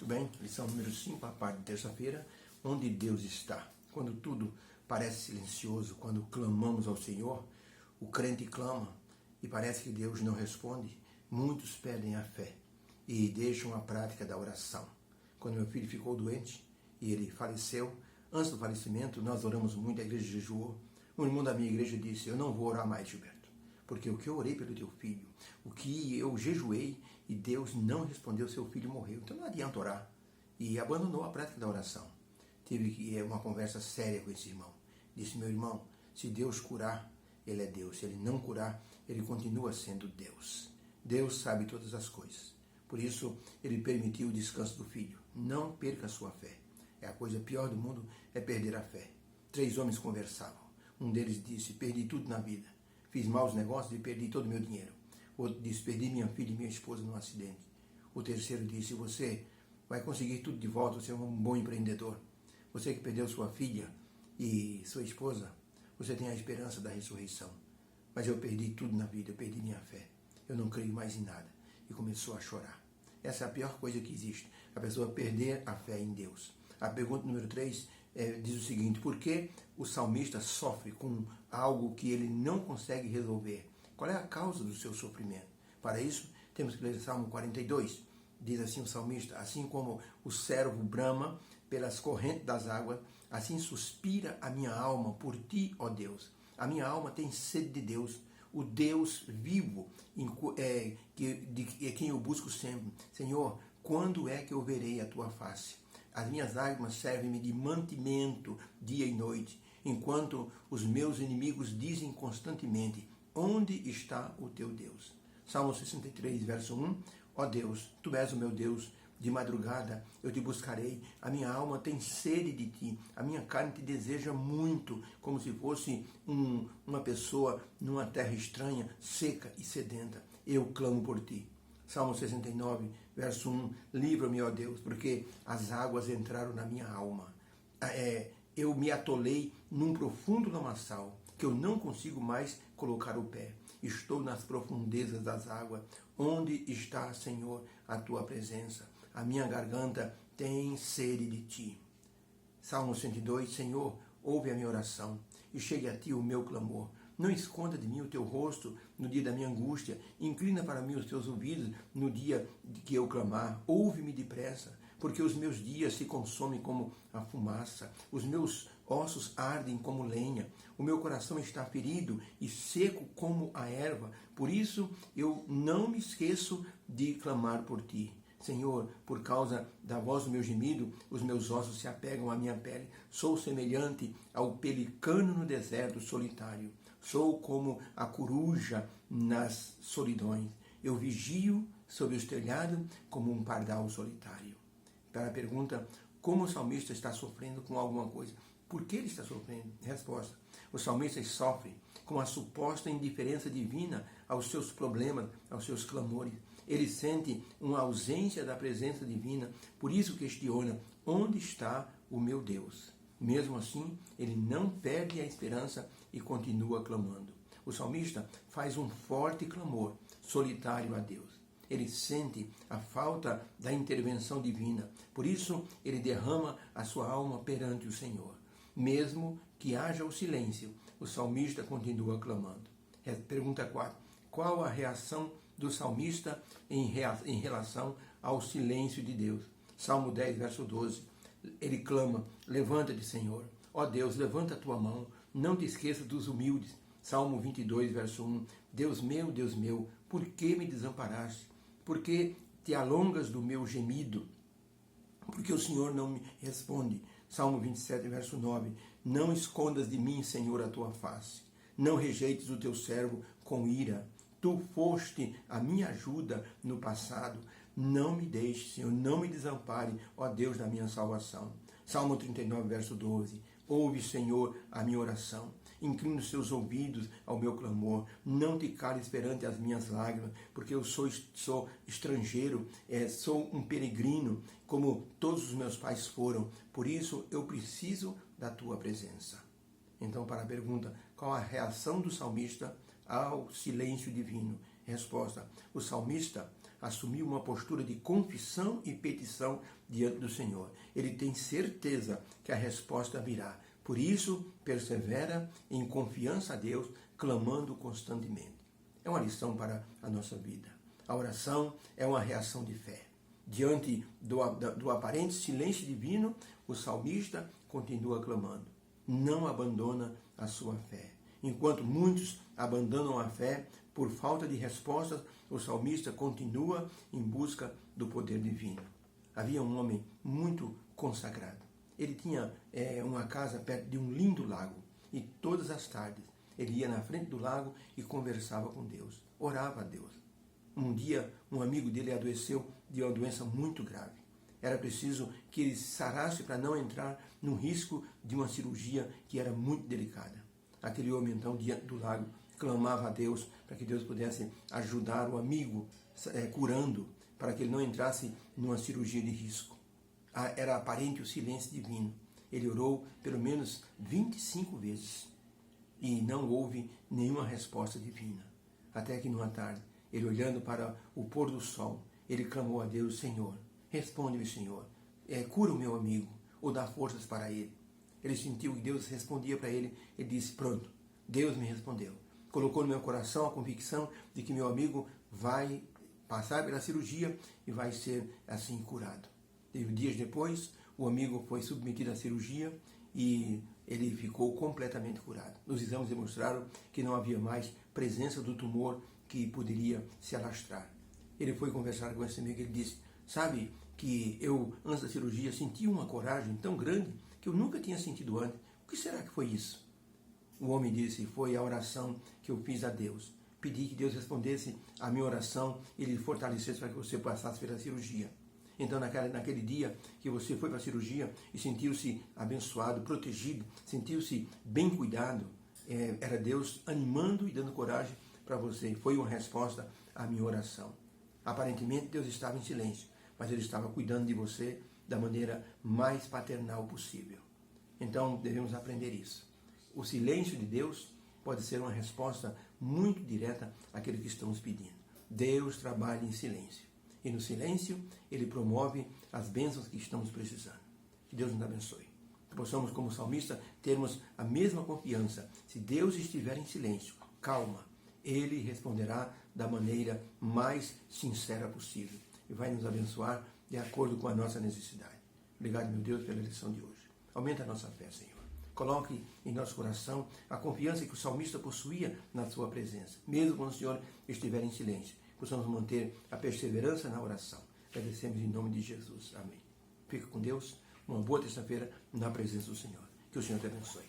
bem, lição número 5, a parte de terça-feira, onde Deus está. Quando tudo parece silencioso, quando clamamos ao Senhor, o crente clama e parece que Deus não responde, muitos perdem a fé e deixam a prática da oração. Quando meu filho ficou doente e ele faleceu, antes do falecimento, nós oramos muito, a igreja jejuou. Um irmão da minha igreja disse: eu não vou orar mais, Gilberto, porque o que eu orei pelo teu filho, o que eu jejuei e Deus não respondeu, seu filho morreu. Então não adianta orar. E abandonou a prática da oração. Tive uma conversa séria com esse irmão. Disse: meu irmão, se Deus curar, Ele é Deus. Se Ele não curar, Ele continua sendo Deus. Deus sabe todas as coisas. Por isso, Ele permitiu o descanso do filho. Não perca a sua fé. A coisa pior do mundo é perder a fé. 3 homens conversavam. Um deles disse: perdi tudo na vida. Fiz maus negócios e perdi todo o meu dinheiro. Outro disse: perdi minha filha e minha esposa num acidente. O terceiro disse: você vai conseguir tudo de volta, você é um bom empreendedor. Você que perdeu sua filha e sua esposa, você tem a esperança da ressurreição. Mas eu perdi tudo na vida, eu perdi minha fé. Eu não creio mais em nada. E começou a chorar. Essa é a pior coisa que existe, a pessoa perder a fé em Deus. A pergunta número 3 diz o seguinte: por que o salmista sofre com algo que ele não consegue resolver? Qual é a causa do seu sofrimento? Para isso, temos que ler o Salmo 42. Diz assim o salmista: assim como o servo brama pelas correntes das águas, assim suspira a minha alma por ti, ó Deus. A minha alma tem sede de Deus, o Deus vivo, de quem eu busco sempre. Senhor, quando é que eu verei a tua face? As minhas lágrimas servem-me de mantimento dia e noite, enquanto os meus inimigos dizem constantemente: onde está o teu Deus? Salmo 63, verso 1. Ó Deus, tu és o meu Deus, de madrugada eu te buscarei, a minha alma tem sede de ti, a minha carne te deseja muito, como se fosse uma pessoa numa terra estranha, seca e sedenta. Eu clamo por ti. Salmo 69, verso 1, livra-me, ó Deus, porque as águas entraram na minha alma. Eu me atolei num profundo lamaçal, que eu não consigo mais colocar o pé. Estou nas profundezas das águas. Onde está, Senhor, a tua presença? A minha garganta tem sede de ti. Salmo 102, Senhor, ouve a minha oração e chegue a ti o meu clamor. Não esconda de mim o teu rosto no dia da minha angústia. Inclina para mim os teus ouvidos no dia de que eu clamar. Ouve-me depressa, porque os meus dias se consomem como a fumaça. Os meus ossos ardem como lenha. O meu coração está ferido e seco como a erva. Por isso eu não me esqueço de clamar por ti. Senhor, por causa da voz do meu gemido, os meus ossos se apegam à minha pele. Sou semelhante ao pelicano no deserto solitário. Sou como a coruja nas solidões. Eu vigio sobre os telhados como um pardal solitário. Para a pergunta: como o salmista está sofrendo com alguma coisa? Por que ele está sofrendo? Resposta: o salmista sofre com a suposta indiferença divina aos seus problemas, aos seus clamores. Ele sente uma ausência da presença divina, por isso questiona: onde está o meu Deus? Mesmo assim, ele não perde a esperança e continua clamando. O salmista faz um forte clamor, solitário a Deus. Ele sente a falta da intervenção divina, por isso ele derrama a sua alma perante o Senhor. Mesmo que haja o silêncio, o salmista continua clamando. Pergunta 4. Qual a reação do salmista em relação ao silêncio de Deus? Salmo 10, verso 12. Ele clama: levanta-te, Senhor. Ó Deus, levanta a tua mão, não te esqueças dos humildes. Salmo 22, verso 1. Deus meu, por que me desamparaste? Por que te alongas do meu gemido? Porque o Senhor não me responde. Salmo 27, verso 9. Não escondas de mim, Senhor, a tua face. Não rejeites o teu servo com ira. Tu foste a minha ajuda no passado. Não me deixes, Senhor, não me desampare, ó Deus da minha salvação. Salmo 39, verso 12. Ouve, Senhor, a minha oração. Inclina os seus ouvidos ao meu clamor. Não te cales perante as minhas lágrimas, porque eu sou estrangeiro, sou um peregrino, como todos os meus pais foram. Por isso, eu preciso da tua presença. Então, para a pergunta: qual a reação do salmista ao silêncio divino? Resposta: o salmista assumiu uma postura de confissão e petição diante do Senhor. Ele tem certeza que a resposta virá. Por isso, persevera em confiança a Deus, clamando constantemente. É uma lição para a nossa vida. A oração é uma reação de fé. Diante do aparente silêncio divino, o salmista continua clamando. Não abandona a sua fé. Enquanto muitos abandonam a fé por falta de respostas, o salmista continua em busca do poder divino. Havia um homem muito consagrado. Ele tinha uma casa perto de um lindo lago. E todas as tardes ele ia na frente do lago e conversava com Deus. Orava a Deus. Um dia, um amigo dele adoeceu de uma doença muito grave. Era preciso que ele sarasse para não entrar no risco de uma cirurgia que era muito delicada. Aquele homem, então, diante do lago, clamava a Deus para que Deus pudesse ajudar o amigo, curando, para que ele não entrasse numa cirurgia de risco. Era aparente o silêncio divino. Ele orou pelo menos 25 vezes e não houve nenhuma resposta divina. Até que numa tarde, ele olhando para o pôr do sol, ele clamou a Deus: Senhor, responde-me, Senhor, cura o meu amigo, ou dá forças para ele. Ele sentiu que Deus respondia para ele, ele disse: pronto, Deus me respondeu. Colocou no meu coração a convicção de que meu amigo vai passar pela cirurgia e vai ser assim curado. E dias depois, o amigo foi submetido à cirurgia e ele ficou completamente curado. Os exames demonstraram que não havia mais presença do tumor que poderia se alastrar. Ele foi conversar com esse amigo e ele disse: sabe que eu, antes da cirurgia, senti uma coragem tão grande que eu nunca tinha sentido antes. O que será que foi isso? O homem disse: foi a oração que eu fiz a Deus. Pedi que Deus respondesse a minha oração e lhe fortalecesse para que você passasse pela cirurgia. Então, naquele dia que você foi para a cirurgia e sentiu-se abençoado, protegido, sentiu-se bem cuidado, era Deus animando e dando coragem para você. Foi uma resposta à minha oração. Aparentemente, Deus estava em silêncio, mas Ele estava cuidando de você da maneira mais paternal possível. Então, devemos aprender isso. O silêncio de Deus pode ser uma resposta muito direta àquilo que estamos pedindo. Deus trabalha em silêncio. E no silêncio, Ele promove as bênçãos que estamos precisando. Que Deus nos abençoe. Que possamos, como salmista, termos a mesma confiança. Se Deus estiver em silêncio, calma, Ele responderá da maneira mais sincera possível. E vai nos abençoar de acordo com a nossa necessidade. Obrigado, meu Deus, pela lição de hoje. Aumenta a nossa fé, Senhor. Coloque em nosso coração a confiança que o salmista possuía na sua presença. Mesmo quando o Senhor estiver em silêncio, possamos manter a perseverança na oração. Agradecemos em nome de Jesus. Amém. Fica com Deus. Uma boa terça-feira na presença do Senhor. Que o Senhor te abençoe.